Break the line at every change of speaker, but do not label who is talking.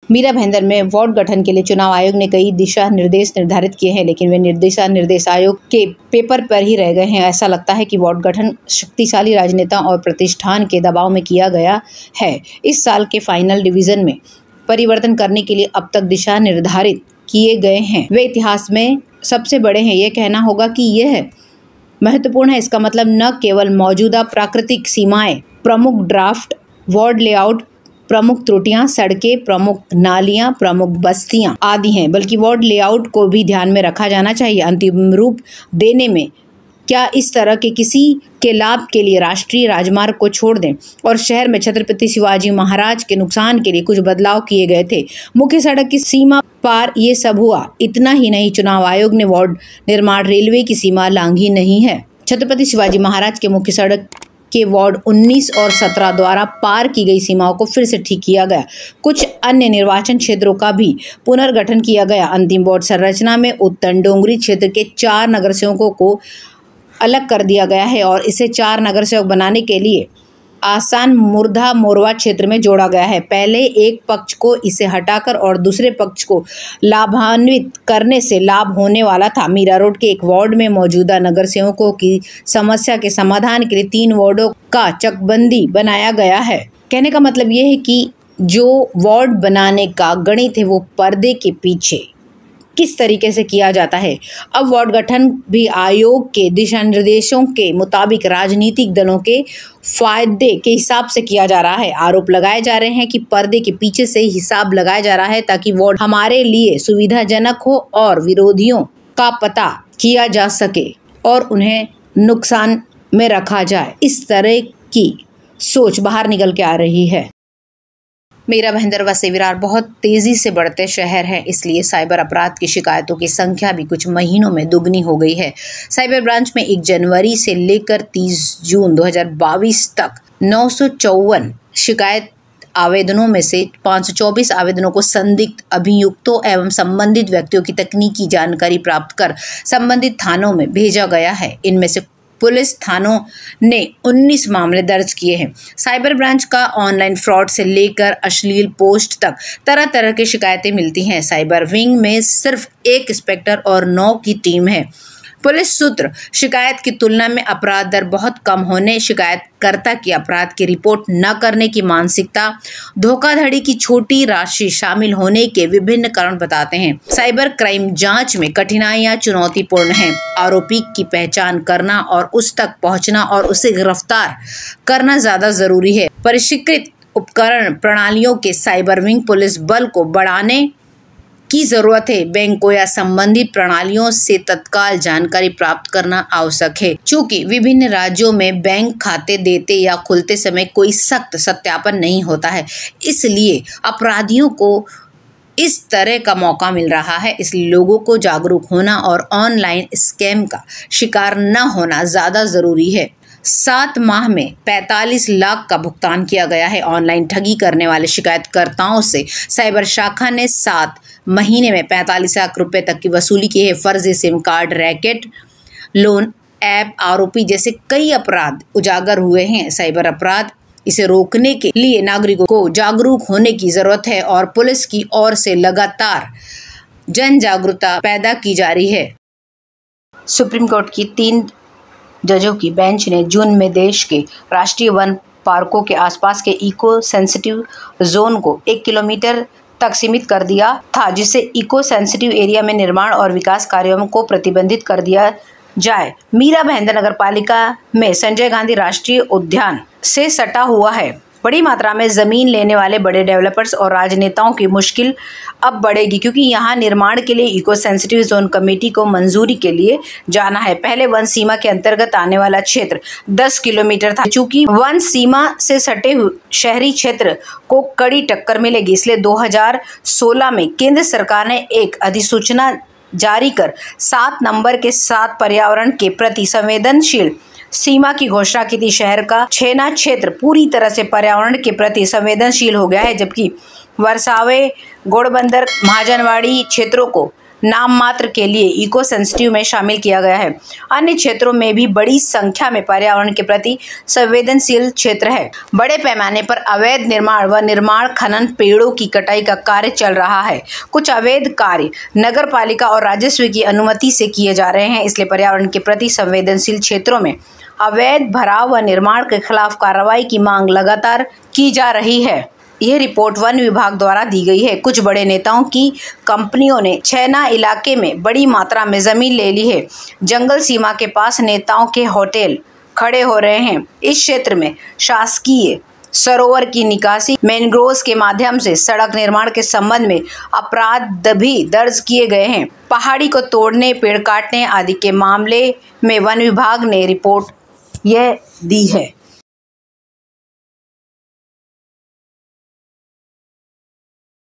मीरा भाईंदर में वार्ड गठन के लिए चुनाव आयोग ने कई दिशा निर्देश निर्धारित किए हैं, लेकिन वे निर्देश आयोग के पेपर पर ही रह गए हैं। ऐसा लगता है कि वार्ड गठन शक्तिशाली राजनेताओं और प्रतिष्ठान के दबाव में किया गया है। इस साल के फाइनल डिवीजन में परिवर्तन करने के लिए अब तक दिशा निर्धारित किए गए हैं, वे इतिहास में सबसे बड़े हैं। यह कहना होगा कि यह महत्वपूर्ण है। इसका मतलब न केवल मौजूदा प्राकृतिक सीमाएं, प्रमुख ड्राफ्ट, वार्ड लेआउट, प्रमुख त्रुटियां, सड़कें, प्रमुख नालियां, प्रमुख बस्तियां आदि हैं, बल्कि वार्ड लेआउट को भी ध्यान में रखा जाना चाहिए। अंतिम रूप देने में क्या इस तरह के किसी के लाभ के लिए राष्ट्रीय राजमार्ग को छोड़ दें और शहर में छत्रपति शिवाजी महाराज के नुकसान के लिए कुछ बदलाव किए गए थे। मुख्य सड़क की सीमा पार ये सब हुआ। इतना ही नहीं, चुनाव आयोग ने वार्ड निर्माण रेलवे की सीमा लांघी नहीं है। छत्रपति शिवाजी महाराज के मुख्य सड़क के वार्ड 19 और 17 द्वारा पार की गई सीमाओं को फिर से ठीक किया गया। कुछ अन्य निर्वाचन क्षेत्रों का भी पुनर्गठन किया गया। अंतिम वार्ड संरचना में उत्तर डोंगरी क्षेत्र के 4 नगरसेवकों को अलग कर दिया गया है और इसे 4 नगरसेवक बनाने के लिए आसान मुर्धा मोरवा क्षेत्र में जोड़ा गया है। पहले एक पक्ष को इसे हटाकर और दूसरे पक्ष को लाभान्वित करने से लाभ होने वाला था। मीरा रोड के एक वार्ड में मौजूदा नगरसेवकों की समस्या के समाधान के लिए 3 वार्डों का चकबंदी बनाया गया है। कहने का मतलब यह है कि जो वार्ड बनाने का गणित है वो पर्दे के पीछे किस तरीके से किया जाता है। अब वार्ड गठन भी आयोग के दिशा निर्देशों के मुताबिक राजनीतिक दलों के फायदे के हिसाब से किया जा रहा है। आरोप लगाए जा रहे हैं कि पर्दे के पीछे से हिसाब लगाया जा रहा है ताकि वार्ड हमारे लिए सुविधाजनक हो और विरोधियों का पता किया जा सके और उन्हें नुकसान में रखा जाए। इस तरह की सोच बाहर निकल के आ रही है। मीरा भाईंदर व सेविरार बहुत तेजी से बढ़ते शहर हैं, इसलिए साइबर अपराध की शिकायतों की संख्या भी कुछ महीनों में दुगनी हो गई है। साइबर ब्रांच में 1 जनवरी से लेकर 30 जून 2022 तक 954 शिकायत आवेदनों में से 524 आवेदनों को संदिग्ध अभियुक्तों एवं संबंधित व्यक्तियों की तकनीकी जानकारी प्राप्त कर संबंधित थानों में भेजा गया है। इनमें से पुलिस थानों ने 19 मामले दर्ज किए हैं। साइबर ब्रांच का ऑनलाइन फ्रॉड से लेकर अश्लील पोस्ट तक तरह तरह की शिकायतें मिलती हैं। साइबर विंग में सिर्फ 1 इंस्पेक्टर और 9 की टीम है। पुलिस सूत्र शिकायत की तुलना में अपराध दर बहुत कम होने, शिकायतकर्ता की अपराध की रिपोर्ट न करने की मानसिकता, धोखाधड़ी की छोटी राशि शामिल होने के विभिन्न कारण बताते हैं। साइबर क्राइम जांच में कठिनाइयां चुनौतीपूर्ण हैं। आरोपी की पहचान करना और उस तक पहुंचना और उसे गिरफ्तार करना ज्यादा जरूरी है। परिष्कृत उपकरण प्रणालियों के साइबर विंग पुलिस बल को बढ़ाने की जरूरत है। बैंकों या संबंधित प्रणालियों से तत्काल जानकारी प्राप्त करना आवश्यक है। चूंकि विभिन्न राज्यों में बैंक खाते देते या खुलते समय कोई सख्त सत्यापन नहीं होता है, इसलिए अपराधियों को इस तरह का मौका मिल रहा है। इसलिए लोगों को जागरूक होना और ऑनलाइन स्कैम का शिकार न होना ज्यादा जरूरी है। 7 माह में 45 लाख का भुगतान किया गया है। ऑनलाइन ठगी करने वाले शिकायतकर्ताओं से साइबर शाखा ने 7 महीने में 45 लाख रुपए तक की वसूली की है। फर्जी SIM card, racket, loan app आरोपी जैसे कई अपराध उजागर हुए हैं। साइबर अपराध इसे रोकने के लिए नागरिकों को जागरूक होने की जरूरत है और पुलिस की ओर से लगातार जन जागरूकता पैदा की जा रही है। सुप्रीम कोर्ट की 3 जजों की बेंच ने जून में देश के राष्ट्रीय वन पार्कों के आसपास के इको सेंसिटिव जोन को 1 किलोमीटर तक सीमित कर दिया था, जिससे इको सेंसिटिव एरिया में निर्माण और विकास कार्यों को प्रतिबंधित कर दिया जाए। मीरा भाईंदर नगर पालिका में संजय गांधी राष्ट्रीय उद्यान से सटा हुआ है। बड़ी मात्रा में जमीन लेने वाले बड़े डेवलपर्स और राजनेताओं की मुश्किल अब बढ़ेगी, क्योंकि यहाँ निर्माण के लिए इको सेंसिटिव जोन कमेटी को मंजूरी के लिए जाना है। पहले वन सीमा के अंतर्गत आने वाला क्षेत्र 10 किलोमीटर था। चूंकि वन सीमा से सटे हुए शहरी क्षेत्र को कड़ी टक्कर मिलेगी, इसलिए 2016 में केंद्र सरकार ने एक अधिसूचना जारी कर 7 नंबर के साथ पर्यावरण के प्रति संवेदनशील सीमा की घोषणा की थी। शहर का छेना क्षेत्र पूरी तरह से पर्यावरण के प्रति संवेदनशील हो गया है, जबकि वरसावे, घोड़बंदर, महाजनवाड़ी क्षेत्रों को नाम मात्र के लिए इको सेंसिटिव में शामिल किया गया है। अन्य क्षेत्रों में भी बड़ी संख्या में पर्यावरण के प्रति संवेदनशील क्षेत्र है। बड़े पैमाने पर अवैध निर्माण व निर्माण खनन, पेड़ों की कटाई का कार्य चल रहा है। कुछ अवैध कार्य नगर पालिका और राजस्व की अनुमति से किए जा रहे हैं, इसलिए पर्यावरण के प्रति संवेदनशील क्षेत्रों में अवैध भराव व निर्माण के खिलाफ कार्रवाई की मांग लगातार की जा रही है। यह रिपोर्ट वन विभाग द्वारा दी गई है। कुछ बड़े नेताओं की कंपनियों ने छैना इलाके में बड़ी मात्रा में जमीन ले ली है। जंगल सीमा के पास नेताओं के होटल खड़े हो रहे हैं। इस क्षेत्र में शासकीय सरोवर की निकासी, मैनग्रोव्स के माध्यम से सड़क निर्माण के संबंध में अपराध भी दर्ज किए गए हैं। पहाड़ी को तोड़ने, पेड़ काटने आदि के मामले में वन विभाग ने रिपोर्ट यह दी है।